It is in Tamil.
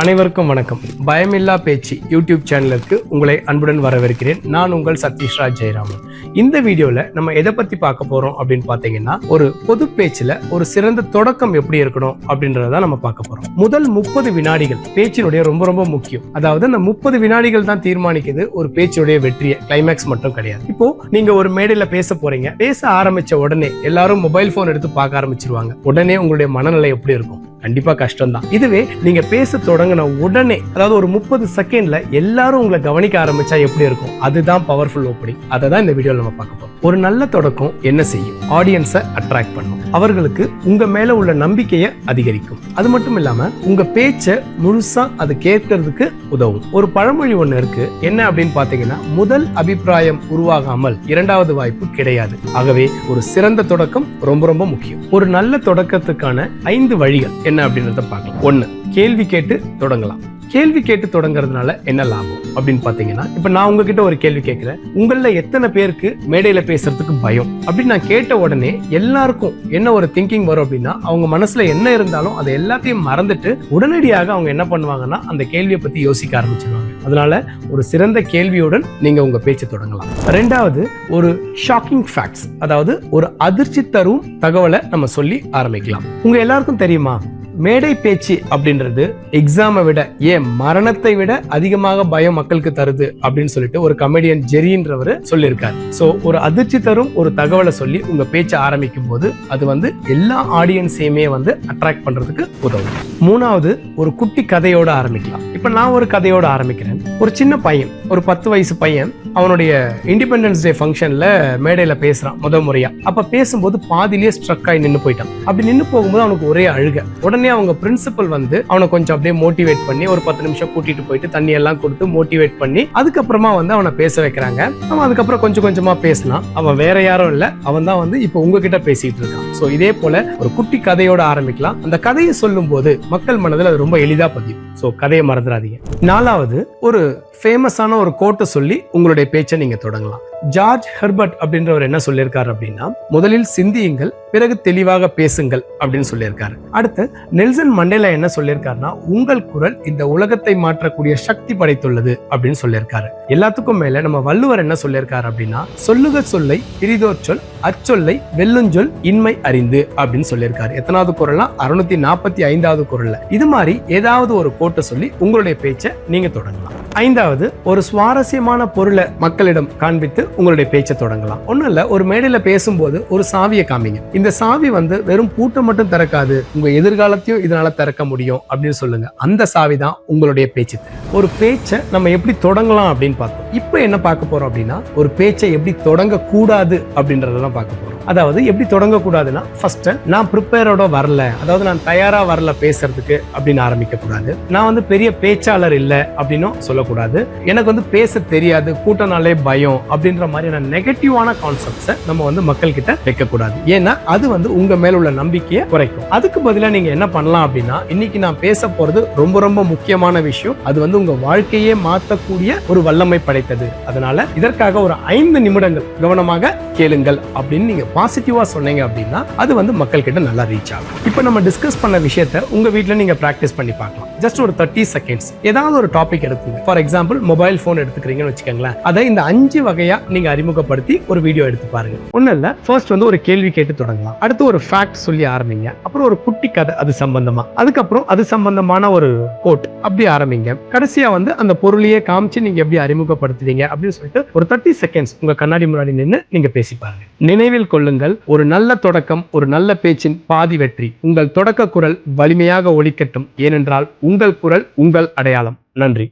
அனைவருக்கும் வணக்கம். பயமில்லா பேச்சு யூடியூப் சேனலுக்கு உங்களை அன்புடன் வரவேற்கிறேன். நான் உங்கள் சதீஷ்ராஜ் ஜெயராமன். இந்த வீடியோல நம்ம எதை பத்தி பார்க்க போறோம் அப்படின்னு பாத்தீங்கன்னா, ஒரு பொது பேச்சுல ஒரு சிறந்த தொடக்கம் எப்படி இருக்கணும் அப்படின்றத நம்ம பார்க்க போறோம். முதல் 30 வினாடிகள் பேச்சினுடைய ரொம்ப ரொம்ப முக்கியம். அதாவது அந்த 30 வினாடிகள் தான் தீர்மானிக்குது ஒரு பேச்சுடைய வெற்றியை, கிளைமேக்ஸ் மட்டும் கிடையாது. இப்போ நீங்க ஒரு மேடையில பேச போறீங்க. பேச ஆரம்பிச்ச உடனே எல்லாரும் மொபைல் போன் எடுத்து பார்க்க ஆரம்பிச்சிருவாங்க. உடனே உங்களுடைய மனநிலை எப்படி இருக்கும்? கண்டிப்பா கஷ்டம் தான். இதுவே நீங்க பேச தொடங்கின உடனே, அதாவது ஒரு 30 செகண்ட்ல எல்லாரும் உங்களை கவனிக்க ஆரம்பிச்சா எப்படி இருக்கும்? அதுதான் பவர்ஃபுல் ஓப்பனிங். அதை தான் இந்த வீடியோல நம்ம பார்க்க போறோம். ஒரு நல்ல தொடக்கம் என்ன செய்யும்? ஆடியன்ஸை அட்ராக்ட் பண்ணும். அவர்களுக்கு உங்க மேல உள்ள நம்பிக்கையை அதிகரிக்கும். அது மட்டும் இல்லாம உங்க பேச்சை முழுசா அது கேட்கறதுக்கு உதவும். ஒரு பழமொழி ஒண்ணு இருக்கு. என்ன அப்படின்னு பாத்தீங்கன்னா, முதல் அபிப்பிராயம் உருவாகாமல் இரண்டாவது வாய்ப்பு கிடையாது. ஆகவே ஒரு சிறந்த தொடக்கம் ரொம்ப ரொம்ப முக்கியம். ஒரு நல்ல தொடக்கத்துக்கான 5 வழிகள் என்ன அப்படின்றத பார்க்கலாம். 1, கேள்வி கேட்டு தொடங்கலாம். கேள்வி கேட்டு தொடங்குறதுனால என்ன லாபம் அப்படின்னு பாத்தீங்கன்னா, இப்ப நான் உங்ககிட்ட ஒரு கேள்வி கேட்கிறேன். உங்கள எத்தனை பேருக்கு மேடையில பேசுறதுக்கு பயம் அப்படின்னு நான் கேட்ட உடனே எல்லாருக்கும் என்ன ஒரு திங்கிங் வரும் அப்படின்னா, அவங்க மனசுல என்ன இருந்தாலும் அதை எல்லாத்தையும் மறந்துட்டு உடனடியாக அவங்க என்ன பண்ணுவாங்கன்னா, அந்த கேள்வியை பத்தி யோசிக்க ஆரம்பிச்சிருவாங்க. அதனால ஒரு சிறந்த கேள்வியுடன் நீங்க உங்க பேச்சு தொடங்கலாம். 2வது, ஒரு ஷாக்கிங் ஃபேக்ட்ஸ், அதாவது ஒரு அதிர்ச்சி தரும் தகவலை நம்ம சொல்லி ஆரம்பிக்கலாம். உங்க எல்லாருக்கும் தெரியுமா, மேடை பேச்சு அப்படின்றது எக்ஸாமை விட, ஏன் மரணத்தை விட அதிகமாக பயம் மக்களுக்கு தருது அப்படின்னு சொல்லிட்டு ஒரு கமெடியன் ஜெரின்றவர் சொல்லியிருக்காரு. சோ ஒரு அதிர்ச்சி தரும் ஒரு தகவலை சொல்லி உங்க பேச்சை ஆரம்பிக்கும் போது அது எல்லா ஆடியன்ஸையுமே அட்ராக்ட் பண்றதுக்கு உதவும். 3வது, ஒரு குட்டி கதையோட ஆரம்பிக்கலாம். இப்ப நான் ஒரு கதையோட ஆரம்பிக்கிறேன். ஒரு சின்ன பையன், ஒரு 10 வயசு பையன், அவனுடைய இண்டிபெண்டன்ஸ் டே ஃபங்க்ஷன்ல மேடையில பேசுறான் முத முறையா. அப்ப பேசும்போது பாதிலேயே ஸ்ட்ரக் ஆகி நின்று போயிட்டான். அப்படி நின்று போகும்போது அவனுக்கு ஒரே அழுக. உடனே அவங்க பிரின்சிபல் அவனை கொஞ்சம் அப்படியே மோட்டிவேட் பண்ணி ஒரு 10 நிமிஷம் கூட்டிட்டு போயிட்டு தண்ணி எல்லாம் கொடுத்து மோட்டிவேட் பண்ணி அதுக்கப்புறமா அவனை பேச வைக்கிறாங்க. அவன் அதுக்கப்புறம் கொஞ்சம் கொஞ்சமா பேசினான். அவன் வேற யாரும் இல்ல, அவன் தான் இப்ப உங்ககிட்ட பேசிட்டு இருக்கான். சோ இதே போல ஒரு குட்டி கதையோட ஆரம்பிக்கலாம். அந்த கதையை சொல்லும் போது மக்கள் மனதில் அது ரொம்ப எளிதா பதியும். சோ கதையை மறந்துடாதீங்க. 4வது, ஒரு ஃபேமஸான ஒரு கோட்டை சொல்லி உங்களுடைய பேச்சை நீங்க தொடங்கலாம். ஜார்ஜ் ஹெர்பர்ட் அப்படின்றவர் என்ன சொல்லியிருக்காரு அப்படின்னா, முதலில் சிந்தியுங்கள், பிறகு தெளிவாக பேசுங்கள் அப்படின்னு சொல்லியிருக்காரு. அடுத்து நெல்சன் மண்டேலா என்ன சொல்லியிருக்காருன்னா, உங்கள் குரல் இந்த உலகத்தை மாற்றக்கூடிய சக்தி படைத்துள்ளது அப்படின்னு சொல்லியிருக்காரு. எல்லாத்துக்கும் மேல நம்ம வள்ளுவர் என்ன சொல்லியிருக்காரு அப்படின்னா, சொல்லுக சொல்லை பிரிதோர் சொல், அச்சொல்லை வெல்லுஞ்சொல் இன்மை அறிந்து அப்படின்னு சொல்லியிருக்காரு. எத்தனாவது குரல்னா 645வது குரல்ல. இது மாதிரி ஏதாவது ஒரு கோட்டை சொல்லி உங்களுடைய பேச்சை நீங்க தொடங்கலாம். 5வது, ஒரு சுவாரஸ்யமான பொருளை மக்களிடம் காண்பித்து உங்களுடைய பேச்சை தொடங்கலாம். ஒண்ணும் இல்ல, ஒரு மேடையில பேசும்போது ஒரு சாவியை காமிங்க. இந்த சாவி வெறும் பூட்டை மட்டும் திறக்காது, உங்க எதிர்காலத்தையும் இதனால திறக்க முடியும் அப்படின்னு சொல்லுங்க. அந்த சாவி தான் உங்களுடைய பேச்சு. ஒரு பேச்சை நம்ம எப்படி தொடங்கலாம் அப்படின்னு பார்த்தோம். இப்போ என்ன பார்க்க போறோம் அப்படின்னா, ஒரு பேச்சை எப்படி தொடங்க கூடாது அப்படின்றதான் பார்க்க போறோம். அதாவது எப்படி தொடங்க கூடாதுன்னா, ஃபர்ஸ்ட் நான் ப்ரிப்பேரோட வரல, அதாவது நான் தயாரா வரல பேசுறதுக்கு அப்படின்னு ஆரம்பிக்க கூடாது. நான் பெரிய பேச்சாளர் இல்ல அப்படின்னும் சொல்லக்கூடாது. எனக்கு பேச தெரியாது, கூட்டனாலே பயம் அப்படின்ற மாதிரியான நெகட்டிவான கான்செப்ட்ஸை நம்ம மக்கள் கிட்ட வைக்க கூடாது. ஏன்னா அது உங்க மேல உள்ள நம்பிக்கையை குறைக்கும். அதுக்கு பதிலா நீங்க என்ன பண்ணலாம் அப்படின்னா, இன்னைக்கு நான் பேச போறது ரொம்ப ரொம்ப முக்கியமான விஷயம். அது உங்க வாழ்க்கையே மாற்றக்கூடிய ஒரு வல்லமை படைத்தது. அதனால இதற்காக ஒரு 5 நிமிடங்கள் கவனமாக கேளுங்கள் அப்படின்னு நீங்க பாசிட்டிவா சொன்னீங்க அப்படின்னா அது மக்கள் கிட்ட நல்லா ரீச் ஆகும். இப்போ நம்ம டிஸ்கஸ் பண்ண விஷயத்தை உங்க வீட்ல நீங்க பிராக்டிஸ் பண்ணி பார்க்கலாம். ஜஸ்ட் ஒரு 30 செகண்ட்ஸ் ஏதாவது ஒரு டாபிக் எடுத்துங்க. ஃபார் எக்ஸாம்பிள் மொபைல் போன் எடுத்துக்கிறீங்கன்னு வச்சுக்கோங்களேன். அதை இந்த 5 வகையா நீங்க அறிமுகப்படுத்தி ஒரு வீடியோ எடுத்து பாருங்க. ஒண்ணு இல்ல, ஃபர்ஸ்ட் ஒரு கேள்வி கேட்டு தொடங்கலாம். அடுத்து ஒரு ஃபேக்ட் சொல்லி ஆரம்பிங்க. அப்புறம் ஒரு குட்டி கதை அது சம்பந்தமா, அதுக்கப்புறம் அது சம்பந்தமான ஒரு கோட், அப்படி ஆரம்பிங்க. கடைசியா அந்த பொருளையே காமிச்சு நீங்க எப்படி அறிமுகப்படுத்துவீங்க அப்படின்னு சொல்லிட்டு ஒரு 30 செகண்ட்ஸ் உங்க கண்ணாடி முன்னாடி நின்று நீங்க பேசி பாருங்க. நினைவில் கொள்ளுங்கள், ஒரு நல்ல தொடக்கம் ஒரு நல்ல பேச்சின் பாதி வெற்றி. உங்கள் தொடக்க குரல் வலிமையாக ஒலிக்கட்டும், ஏனென்றால் உங்கள் குரல் உங்கள் அடையாளம். நன்றி.